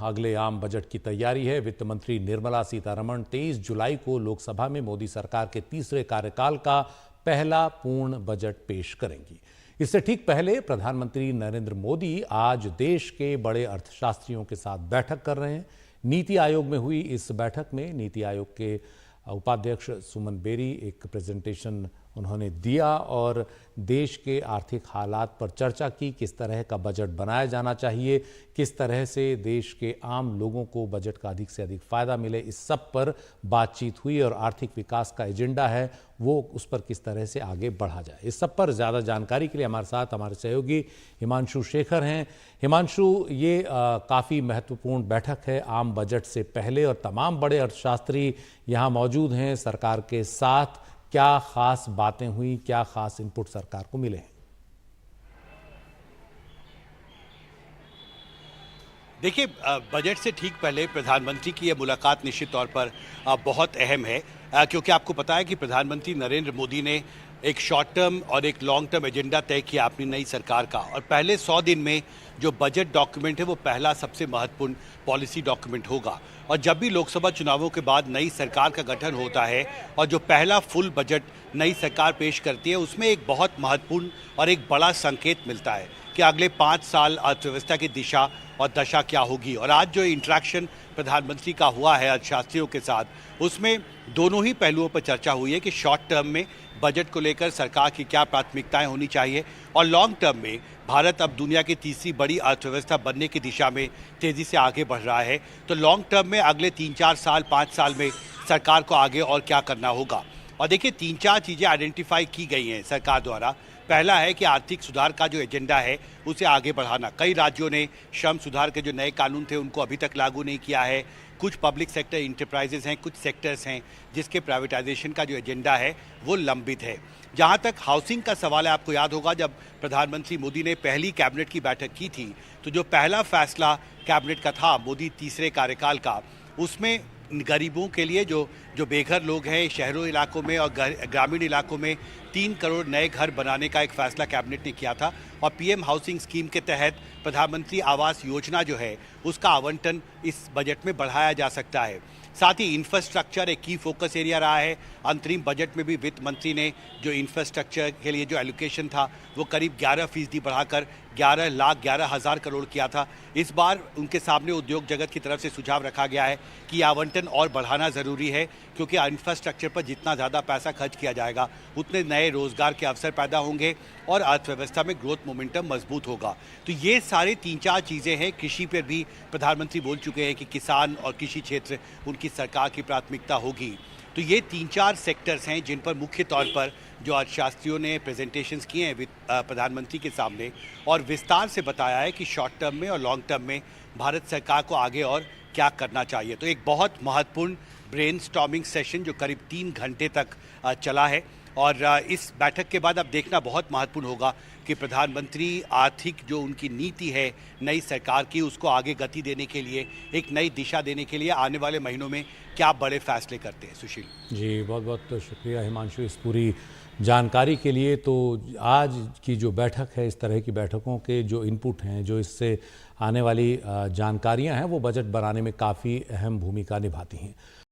अगले आम बजट की तैयारी है। वित्त मंत्री निर्मला सीतारमण 23 जुलाई को लोकसभा में मोदी सरकार के तीसरे कार्यकाल का पहला पूर्ण बजट पेश करेंगी। इससे ठीक पहले प्रधानमंत्री नरेंद्र मोदी आज देश के बड़े अर्थशास्त्रियों के साथ बैठक कर रहे हैं। नीति आयोग में हुई इस बैठक में नीति आयोग के उपाध्यक्ष सुमन बेरी एक प्रेजेंटेशन उन्होंने दिया और देश के आर्थिक हालात पर चर्चा की। किस तरह का बजट बनाया जाना चाहिए, किस तरह से देश के आम लोगों को बजट का अधिक से अधिक फायदा मिले, इस सब पर बातचीत हुई और आर्थिक विकास का एजेंडा है वो उस पर किस तरह से आगे बढ़ा जाए। इस सब पर ज़्यादा जानकारी के लिए हमारे साथ हमारे सहयोगी हिमांशु शेखर हैं। हिमांशु, ये काफ़ी महत्वपूर्ण बैठक है आम बजट से पहले और तमाम बड़े अर्थशास्त्री यहाँ मौजूद हैं सरकार के साथ। क्या खास बातें हुई, क्या खास इनपुट सरकार को मिले हैं? देखिए, बजट से ठीक पहले प्रधानमंत्री की यह मुलाकात निश्चित तौर पर बहुत अहम है, क्योंकि आपको पता है कि प्रधानमंत्री नरेंद्र मोदी ने एक शॉर्ट टर्म और एक लॉन्ग टर्म एजेंडा तय किया अपनी नई सरकार का। और पहले 100 दिन में जो बजट डॉक्यूमेंट है वो पहला सबसे महत्वपूर्ण पॉलिसी डॉक्यूमेंट होगा। और जब भी लोकसभा चुनावों के बाद नई सरकार का गठन होता है और जो पहला फुल बजट नई सरकार पेश करती है, उसमें एक बहुत महत्वपूर्ण और एक बड़ा संकेत मिलता है कि अगले 5 साल अर्थव्यवस्था की दिशा और दशा क्या होगी। और आज जो इंटरेक्शन प्रधानमंत्री का हुआ है अर्थशास्त्रियों के साथ, उसमें दोनों ही पहलुओं पर चर्चा हुई है कि शॉर्ट टर्म में बजट को लेकर सरकार की क्या प्राथमिकताएं होनी चाहिए और लॉन्ग टर्म में भारत अब दुनिया की तीसरी बड़ी अर्थव्यवस्था बनने की दिशा में तेजी से आगे बढ़ रहा है। तो लॉन्ग टर्म में अगले 3-4 साल 5 साल में सरकार को आगे और क्या करना होगा। और देखिए, 3-4 चीज़ें आइडेंटिफाई की गई हैं सरकार द्वारा। पहला है कि आर्थिक सुधार का जो एजेंडा है उसे आगे बढ़ाना। कई राज्यों ने श्रम सुधार के जो नए कानून थे उनको अभी तक लागू नहीं किया है। कुछ पब्लिक सेक्टर इंटरप्राइजेस हैं, कुछ सेक्टर्स हैं जिसके प्राइवेटाइजेशन का जो एजेंडा है वो लंबित है। जहां तक हाउसिंग का सवाल है, आपको याद होगा जब प्रधानमंत्री मोदी ने पहली कैबिनेट की बैठक की थी तो जो पहला फैसला कैबिनेट का था मोदी तीसरे कार्यकाल का, उसमें गरीबों के लिए जो बेघर लोग हैं शहरों इलाकों में और ग्रामीण इलाकों में 3 करोड़ नए घर बनाने का एक फैसला कैबिनेट ने किया था। और पीएम हाउसिंग स्कीम के तहत प्रधानमंत्री आवास योजना जो है उसका आवंटन इस बजट में बढ़ाया जा सकता है। साथ ही इंफ्रास्ट्रक्चर एक की फोकस एरिया रहा है। अंतरिम बजट में भी वित्त मंत्री ने जो इंफ्रास्ट्रक्चर के लिए जो एलोकेशन था वो करीब 11% बढ़ाकर 11,11,000 करोड़ किया था। इस बार उनके सामने उद्योग जगत की तरफ से सुझाव रखा गया है कि आवंटन और बढ़ाना ज़रूरी है, क्योंकि इंफ्रास्ट्रक्चर पर जितना ज़्यादा पैसा खर्च किया जाएगा उतने नए रोजगार के अवसर पैदा होंगे और अर्थव्यवस्था में ग्रोथ मोमेंटम मजबूत होगा। तो ये सारे 3-4 चीज़ें हैं। कृषि पर भी प्रधानमंत्री बोल चुके हैं कि किसान और कृषि क्षेत्र उनकी सरकार की प्राथमिकता होगी। तो ये 3-4 सेक्टर्स हैं जिन पर मुख्य तौर पर जो अर्थशास्त्रियों ने प्रेजेंटेशंस किए हैं प्रधानमंत्री के सामने और विस्तार से बताया है कि शॉर्ट टर्म में और लॉन्ग टर्म में भारत सरकार को आगे और क्या करना चाहिए। तो एक बहुत महत्वपूर्ण ब्रेनस्टॉर्मिंग सेशन जो करीब 3 घंटे तक चला है। और इस बैठक के बाद अब देखना बहुत महत्वपूर्ण होगा कि प्रधानमंत्री आर्थिक जो उनकी नीति है नई सरकार की उसको आगे गति देने के लिए, एक नई दिशा देने के लिए आने वाले महीनों में क्या बड़े फैसले करते हैं। सुशील जी, बहुत बहुत शुक्रिया हिमांशु इस पूरी जानकारी के लिए। तो आज की जो बैठक है, इस तरह की बैठकों के जो इनपुट हैं, जो इससे आने वाली जानकारियां हैं वो बजट बनाने में काफ़ी अहम भूमिका निभाती हैं।